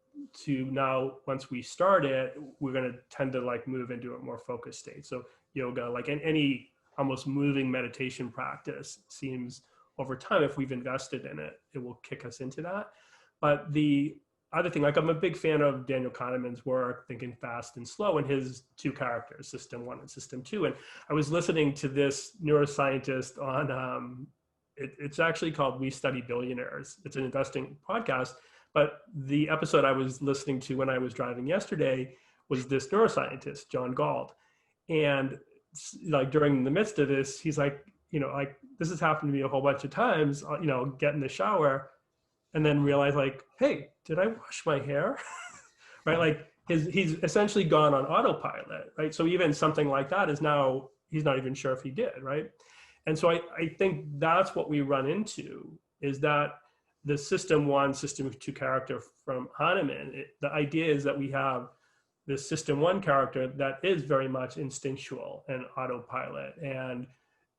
to now, once we start it, we're going to tend to like move into a more focused state. So yoga, like any almost moving meditation practice, seems over time, if we've invested in it, it will kick us into that. But the other thing, like, I'm a big fan of Daniel Kahneman's work, Thinking Fast and Slow, and his two characters, System 1 and System 2. And I was listening to this neuroscientist on, it's actually called We Study Billionaires. It's an investing podcast. But the episode I was listening to when I was driving yesterday was this neuroscientist, John Galt. And like during the midst of this, he's like, like, this has happened to me a whole bunch of times, get in the shower and then realize, like, hey, did I wash my hair? Right? Like, he's essentially gone on autopilot, right? So even something like that is now, he's not even sure if he did, right? And so I think that's what we run into, is that the System 1, System 2 character from Hahnemann, the idea is that we have this System 1 character that is very much instinctual and autopilot and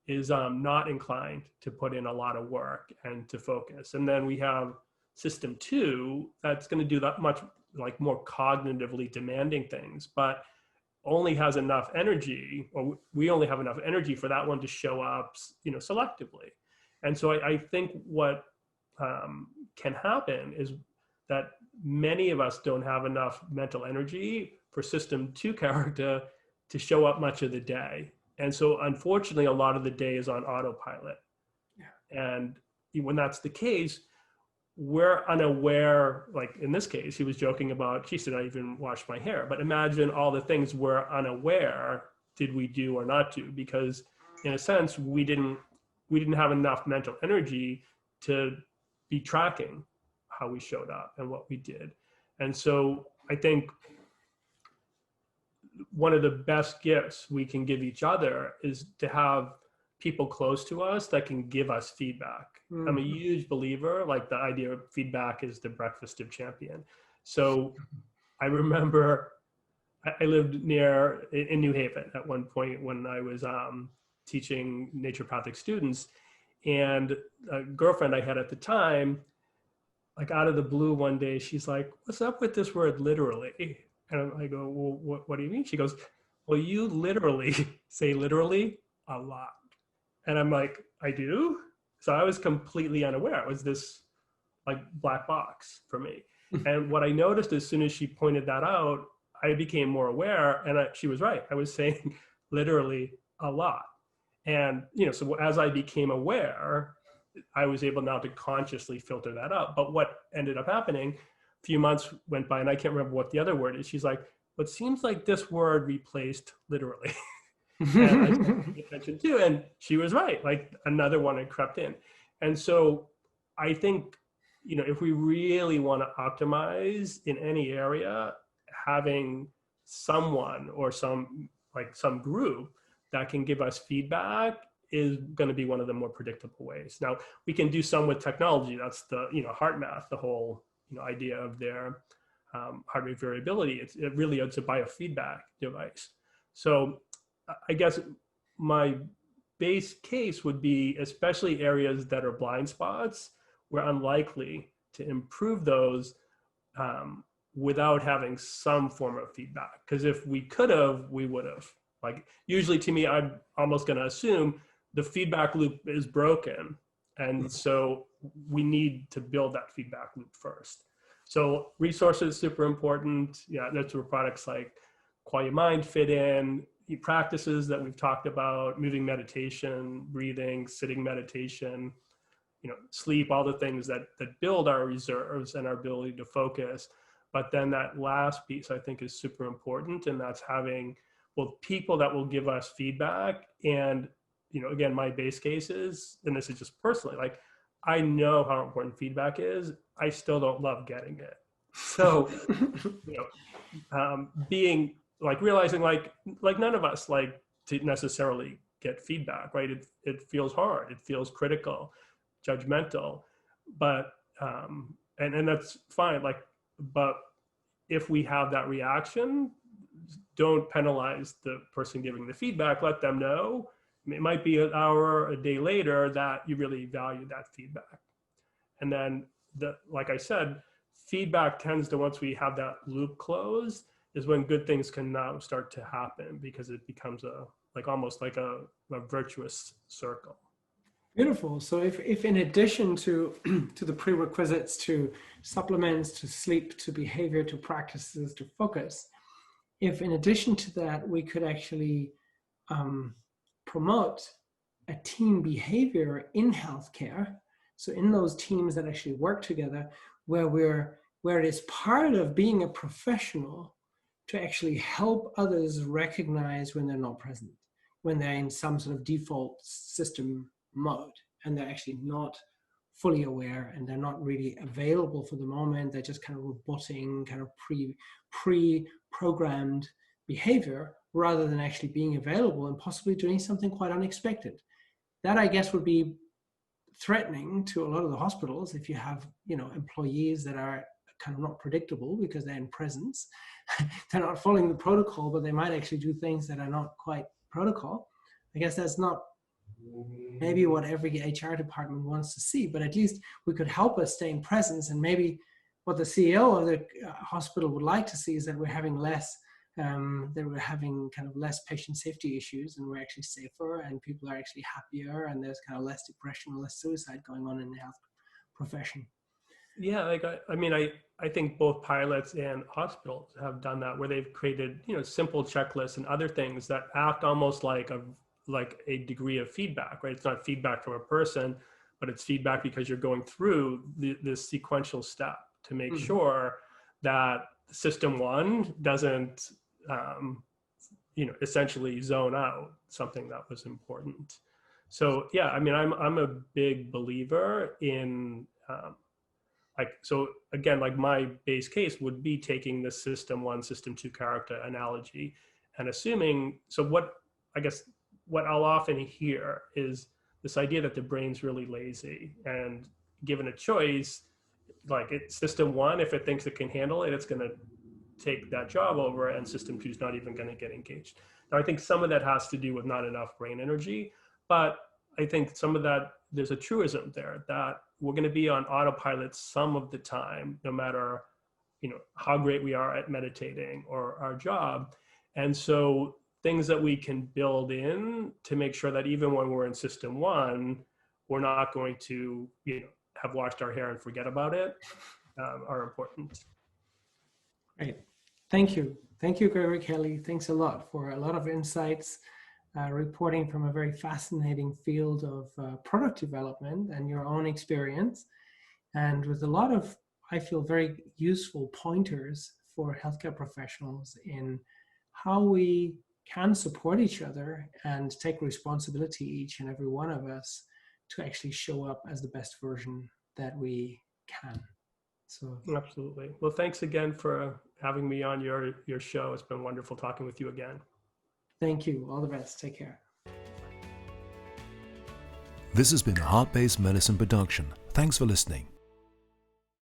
is not inclined to put in a lot of work and to focus. And then we have System 2 that's going to do that much like more cognitively demanding things, but only has enough energy, or we only have enough energy for that one to show up, selectively. And so I think what can happen is that many of us don't have enough mental energy for System 2 character to show up much of the day. And so unfortunately, a lot of the day is on autopilot. Yeah. And when that's the case, we're unaware, like in this case, he was joking about, she said, I even washed my hair. But imagine all the things we're unaware, did we do or not do? Because in a sense, we didn't have enough mental energy to be tracking how we showed up and what we did. And so I think one of the best gifts we can give each other is to have people close to us that can give us feedback. Mm-hmm. I'm a huge believer, like the idea of feedback is the breakfast of champion. So I remember I lived in New Haven at one point when I was teaching naturopathic students, and a girlfriend I had at the time, like out of the blue one day, she's like, what's up with this word literally? And I go, well, what do you mean? She goes, well, you literally say literally a lot. And I'm like, I do? So I was completely unaware. It was this like black box for me. And what I noticed as soon as she pointed that out, I became more aware, and she was right. I was saying literally a lot. And, so as I became aware, I was able now to consciously filter that out. But what ended up happening, a few months went by, and I can't remember what the other word is. She's like, well, it seems like this word replaced literally. And I started paying attention too. And she was right. Like another one had crept in. And so I think, if we really want to optimize in any area, having someone or some group that can give us feedback is going to be one of the more predictable ways. Now, we can do some with technology. That's the, heart math, the whole, idea of their heart rate variability. It's a biofeedback device. So I guess my base case would be, especially areas that are blind spots, we're unlikely to improve those without having some form of feedback. Because if we could have, we would have. Like usually to me, I'm almost going to assume the feedback loop is broken. And so we need to build that feedback loop first. So resources, super important. Yeah, that's where products like Quiet Mind fit in. Practices that we've talked about, moving meditation, breathing, sitting meditation, sleep, all the things that build our reserves and our ability to focus. But then that last piece I think is super important, and that's having both people that will give us feedback. And, again, my base case is, and this is just personally, like, I know how important feedback is. I still don't love getting it. So, being like realizing like none of us like to necessarily get feedback, right? It feels hard. It feels critical, judgmental, but, and that's fine. Like, but if we have that reaction, don't penalize the person giving the feedback. Let them know. It might be an hour, a day later that you really value that feedback. And then like I said, feedback tends to, once we have that loop closed, is when good things can now start to happen, because it becomes almost like a virtuous circle. Beautiful. So if in addition to the prerequisites, to supplements, to sleep, to behavior, to practices, to focus, if in addition to that, we could actually promote a team behavior in healthcare, so in those teams that actually work together, where it is part of being a professional to actually help others recognize when they're not present, when they're in some sort of default system mode, and they're actually not fully aware, and they're not really available for the moment. They're just kind of roboting, kind of pre-programmed behavior, rather than actually being available and possibly doing something quite unexpected. That, I guess, would be threatening to a lot of the hospitals if you have, employees that are kind of not predictable because they're in presence. They're not following the protocol, but they might actually do things that are not quite protocol. I guess that's not maybe what every HR department wants to see, but at least we could help us stay in presence. And maybe what the CEO of the hospital would like to see is that we're having less patient safety issues, and we're actually safer, and people are actually happier, and there's kind of less depression, less suicide going on in the health profession. Yeah, I think both pilots and hospitals have done that, where they've created, simple checklists and other things that act almost like a degree of feedback, right? It's not feedback from a person, but it's feedback because you're going through this sequential step to make sure that system one doesn't, essentially zone out something that was important. So yeah, I'm a big believer in, so again, like my base case would be taking the system one, system two character analogy and assuming, so what I'll often hear is this idea that the brain's really lazy, and given a choice, like it's system one, if it thinks it can handle it, it's going to take that job over, and system two is not even going to get engaged. Now, I think some of that has to do with not enough brain energy, but I think some of that, there's a truism there that we're going to be on autopilot some of the time, no matter, how great we are at meditating or our job. And so things that we can build in to make sure that even when we're in system one, we're not going to, have washed our hair and forget about it, are important. Great. Thank you. Thank you, Gregory Kelly. Thanks a lot for a lot of insights, reporting from a very fascinating field of product development and your own experience, and with a lot of, I feel, very useful pointers for healthcare professionals in how we can support each other and take responsibility, each and every one of us, to actually show up as the best version that we can. So absolutely. Well, thanks again for having me on your show. It's been wonderful talking with you again. Thank you. All the best. Take care. This has been a Heart-Based Medicine production. Thanks for listening.